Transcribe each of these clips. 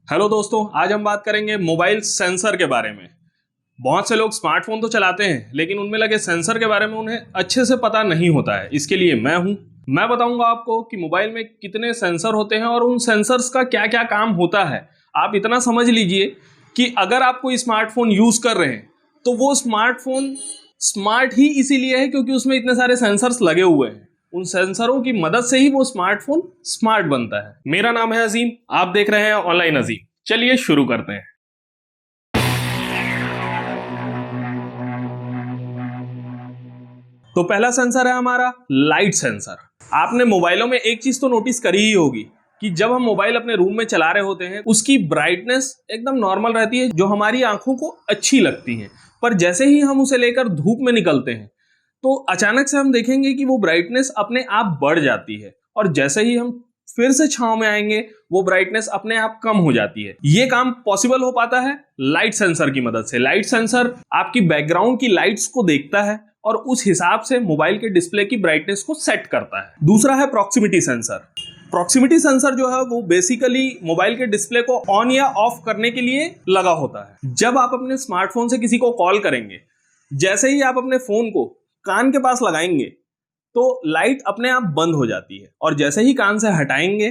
Hello दोस्तों, आज हम बात करेंगे मोबाइल सेंसर के बारे में। बहुत से लोग स्मार्टफोन तो चलाते हैं लेकिन उनमें लगे सेंसर के बारे में उन्हें अच्छे से पता नहीं होता है। इसके लिए मैं बताऊंगा आपको कि मोबाइल में कितने सेंसर होते हैं और उन सेंसर्स का क्या क्या काम होता है। आप इतना समझ लीजिए कि अगर आप कोई स्मार्टफोन यूज कर रहे हैं तो वो स्मार्टफोन स्मार्ट ही इसीलिए है क्योंकि उसमें इतने सारे सेंसर्स लगे हुए हैं। उन सेंसरों की मदद से ही वो स्मार्टफोन स्मार्ट बनता है। मेरा नाम है अजीम, आप देख रहे हैं ऑनलाइन अजीम। चलिए शुरू करते हैं। तो पहला सेंसर है हमारा लाइट सेंसर। आपने मोबाइलों में एक चीज तो नोटिस करी ही होगी कि जब हम मोबाइल अपने रूम में चला रहे होते हैं उसकी ब्राइटनेस एकदम नॉर्मल रहती है, जो हमारी आंखों को अच्छी लगती है। पर जैसे ही हम उसे लेकर धूप में निकलते हैं तो अचानक से हम देखेंगे कि वो ब्राइटनेस अपने आप बढ़ जाती है और जैसे ही हम फिर से छांव में आएंगे वो ब्राइटनेस अपने आप कम हो जाती है। ये काम पॉसिबल हो पाता है लाइट सेंसर की मदद से। लाइट सेंसर आपकी बैकग्राउंड की लाइट्स को देखता है और उस हिसाब से मोबाइल के डिस्प्ले की ब्राइटनेस को सेट करता है। दूसरा है प्रॉक्सिमिटी सेंसर। प्रॉक्सिमिटी सेंसर जो है वो बेसिकली मोबाइल के डिस्प्ले को ऑन या ऑफ करने के लिए लगा होता है। जब आप अपने स्मार्टफोन से किसी को कॉल करेंगे, जैसे ही आप अपने फोन को कान के पास लगाएंगे तो लाइट अपने आप बंद हो जाती है और जैसे ही कान से हटाएंगे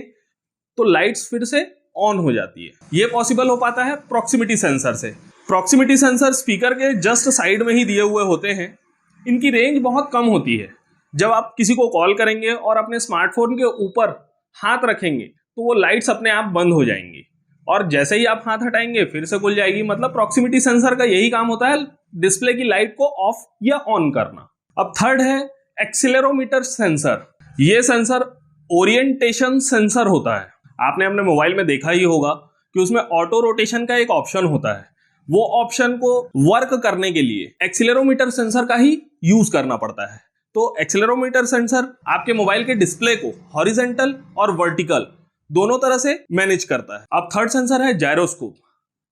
तो लाइट्स फिर से ऑन हो जाती है। यह पॉसिबल हो पाता है प्रॉक्सिमिटी सेंसर से। प्रॉक्सिमिटी सेंसर स्पीकर के जस्ट साइड में ही दिए हुए होते हैं। इनकी रेंज बहुत कम होती है। जब आप किसी को कॉल करेंगे और अपने स्मार्टफोन के ऊपर हाथ रखेंगे तो वो लाइट्स अपने आप बंद हो जाएंगी और जैसे ही आप हाथ हटाएंगे फिर से खुल जाएगी। मतलब प्रॉक्सिमिटी सेंसर का यही काम होता है, डिस्प्ले की लाइट को ऑफ या ऑन करना। अब थर्ड है एक्सीलरोमीटर सेंसर। ये सेंसर ओरिएंटेशन सेंसर होता है। आपने अपने मोबाइल में देखा ही होगा कि उसमें ऑटो रोटेशन का एक ऑप्शन होता है। वो ऑप्शन को वर्क करने के लिए एक्सीलरोमीटर सेंसर का ही यूज करना पड़ता है। तो एक्सीलरोमीटर सेंसर आपके मोबाइल के डिस्प्ले को हॉरिजॉन्टल और वर्टिकल दोनों तरह से मैनेज करता है। अब थर्ड सेंसर है जायरोस्कोप।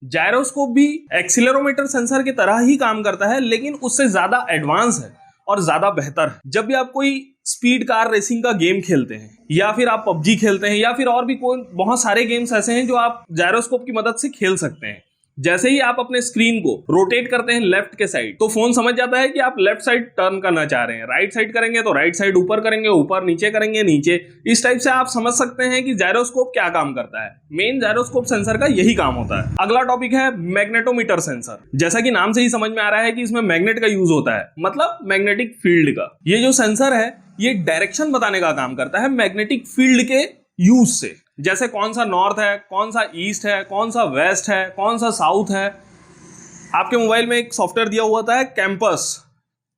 जायरोस्कोप भी एक्सीलरोमीटर सेंसर की तरह ही काम करता है लेकिन उससे ज्यादा एडवांस है और ज्यादा बेहतर है। जब भी आप कोई स्पीड कार रेसिंग का गेम खेलते हैं या फिर आप पबजी खेलते हैं या फिर और भी कोई बहुत सारे गेम्स ऐसे हैं जो आप जायरोस्कोप की मदद से खेल सकते हैं। जैसे ही आप अपने स्क्रीन को रोटेट करते हैं लेफ्ट के साइड तो फोन समझ जाता है कि आप लेफ्ट साइड टर्न करना चाह रहे हैं। राइट साइड करेंगे तो राइट साइड, ऊपर करेंगे ऊपर, नीचे करेंगे नीचे। इस टाइप से आप समझ सकते हैं कि जायरोस्कोप क्या काम करता है। मेन जायरोस्कोप सेंसर का यही काम होता है। अगला टॉपिक है मैग्नेटोमीटर सेंसर। जैसा कि नाम से ही समझ में आ रहा है कि इसमें मैग्नेट का यूज होता है, मतलब मैग्नेटिक फील्ड का। ये जो सेंसर है ये डायरेक्शन बताने का काम करता है मैग्नेटिक फील्ड के यूज से। जैसे कौन सा नॉर्थ है, कौन सा ईस्ट है, कौन सा वेस्ट है, कौन सा साउथ है। आपके मोबाइल में एक सॉफ्टवेयर दिया हुआ होता है कैंपस।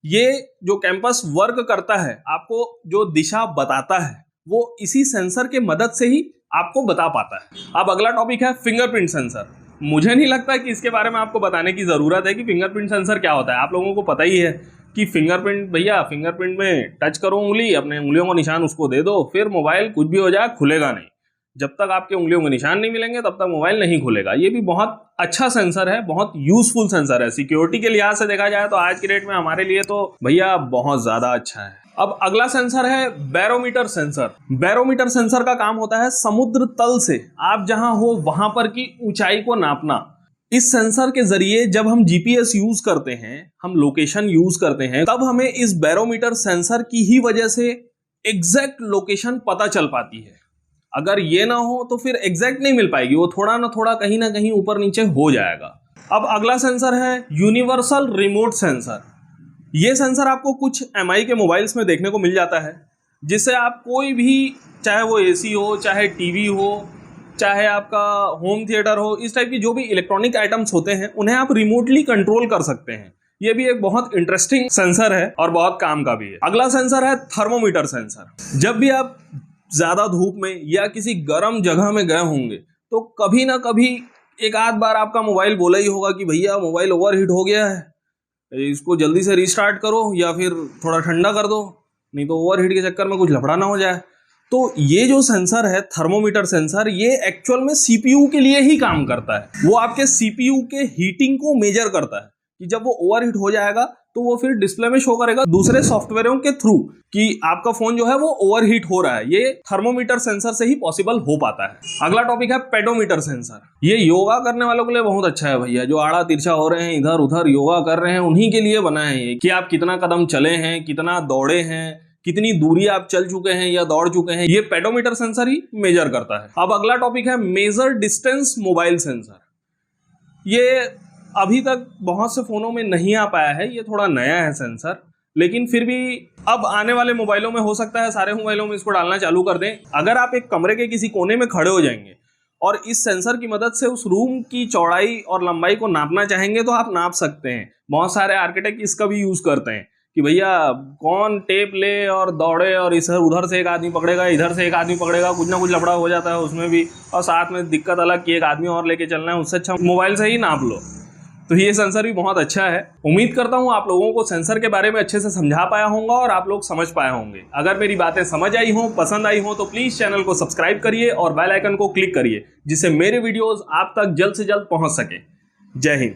ये जो कैंपस वर्क करता है, आपको जो दिशा बताता है वो इसी सेंसर के मदद से ही आपको बता पाता है। अब अगला टॉपिक है फिंगरप्रिंट सेंसर। मुझे नहीं लगता कि इसके बारे में आपको बताने की जरूरत है कि फिंगरप्रिंट सेंसर क्या होता है। आप लोगों को पता ही है कि फिंगरप्रिंट, भैया फिंगरप्रिंट में टच करो उंगली, अपने उंगलियों का निशान उसको दे दो, फिर मोबाइल कुछ भी हो जाए खुलेगा नहीं। जब तक आपके उंगलियों के निशान नहीं मिलेंगे तब तक मोबाइल नहीं खुलेगा। ये भी बहुत अच्छा सेंसर है, बहुत यूजफुल सेंसर है। सिक्योरिटी के लिहाज से देखा जाए तो आज की डेट में हमारे लिए तो भैया बहुत ज्यादा अच्छा है। अब अगला सेंसर है बैरोमीटर सेंसर। बैरोमीटर सेंसर का काम होता है समुद्र तल से आप जहां हो वहां पर की ऊंचाई को नापना। इस सेंसर के जरिए जब हम जीपीएस यूज करते हैं, हम लोकेशन यूज करते हैं, तब हमें इस बैरोमीटर सेंसर की ही वजह से एग्जैक्ट लोकेशन पता चल पाती है। अगर ये ना हो तो फिर एग्जैक्ट नहीं मिल पाएगी, वो थोड़ा ना थोड़ा कहीं ना कहीं ऊपर नीचे हो जाएगा। अब अगला सेंसर है यूनिवर्सल रिमोट सेंसर। ये सेंसर आपको कुछ एमआई के मोबाइल्स में देखने को मिल जाता है, जिससे आप कोई भी, चाहे वो एसी हो, चाहे टीवी हो, चाहे आपका होम थिएटर हो, इस टाइप की जो भी इलेक्ट्रॉनिक आइटम्स होते हैं उन्हें आप रिमोटली कंट्रोल कर सकते हैं। ये भी एक बहुत इंटरेस्टिंग सेंसर है और बहुत काम का भी है। अगला सेंसर है थर्मोमीटर सेंसर। जब भी आप ज्यादा धूप में या किसी गर्म जगह में गए होंगे तो कभी ना कभी एक आध बार आपका मोबाइल बोला ही होगा कि भैया मोबाइल ओवरहीट हो गया है, इसको जल्दी से रीस्टार्ट करो या फिर थोड़ा ठंडा कर दो, नहीं तो ओवरहीट के चक्कर में कुछ लफड़ा ना हो जाए। तो ये जो सेंसर है थर्मोमीटर सेंसर, ये एक्चुअल में सीपीयू के लिए ही काम करता है। वो आपके सीपीयू के हीटिंग को मेजर करता है कि जब वो ओवरहीट हो जाएगा तो वो फिर डिस्प्ले में शो करेगा दूसरे सॉफ्टवेयरों के थ्रू कि आपका फोन जो है वो ओवरहीट हो रहा है। ये थर्मोमीटर सेंसर से ही पॉसिबल हो पाता है। अगला टॉपिक है पेडोमीटर सेंसर। ये योगा करने वालों के लिए बहुत अच्छा है भैया, जो आड़ा तिरछा हो रहे हैं, इधर उधर योगा कर रहे हैं, उन्हीं के लिए बना है ये, कि आप कितना कदम चले हैं, कितना दौड़े हैं, कितनी दूरी आप चल चुके हैं या दौड़ चुके हैं, ये पेडोमीटर सेंसर ही मेजर करता है। अब अगला टॉपिक है मेजर डिस्टेंस मोबाइल सेंसर। ये अभी तक बहुत से फोनों में नहीं आ पाया है, ये थोड़ा नया है सेंसर, लेकिन फिर भी अब आने वाले मोबाइलों में हो सकता है सारे मोबाइलों में इसको डालना चालू कर दें। अगर आप एक कमरे के किसी कोने में खड़े हो जाएंगे और इस सेंसर की मदद से उस रूम की चौड़ाई और लंबाई को नापना चाहेंगे तो आप नाप सकते हैं। बहुत सारे आर्किटेक्ट इसका भी यूज करते हैं कि भैया कौन टेप ले और दौड़े और इधर उधर से एक आदमी पकड़ेगा, इधर से एक आदमी पकड़ेगा, कुछ ना कुछ लफड़ा हो जाता है उसमें भी, और साथ में दिक्कत अलग कि एक आदमी और लेके चलना है। उससे अच्छा मोबाइल से ही नाप लो। तो ये सेंसर भी बहुत अच्छा है। उम्मीद करता हूँ आप लोगों को सेंसर के बारे में अच्छे से समझा पाया होगा और आप लोग समझ पाए होंगे। अगर मेरी बातें समझ आई हो, पसंद आई हो, तो प्लीज चैनल को सब्सक्राइब करिए और बेल आइकन को क्लिक करिए, जिससे मेरे वीडियोस आप तक जल्द से जल्द पहुंच सके। जय हिंद।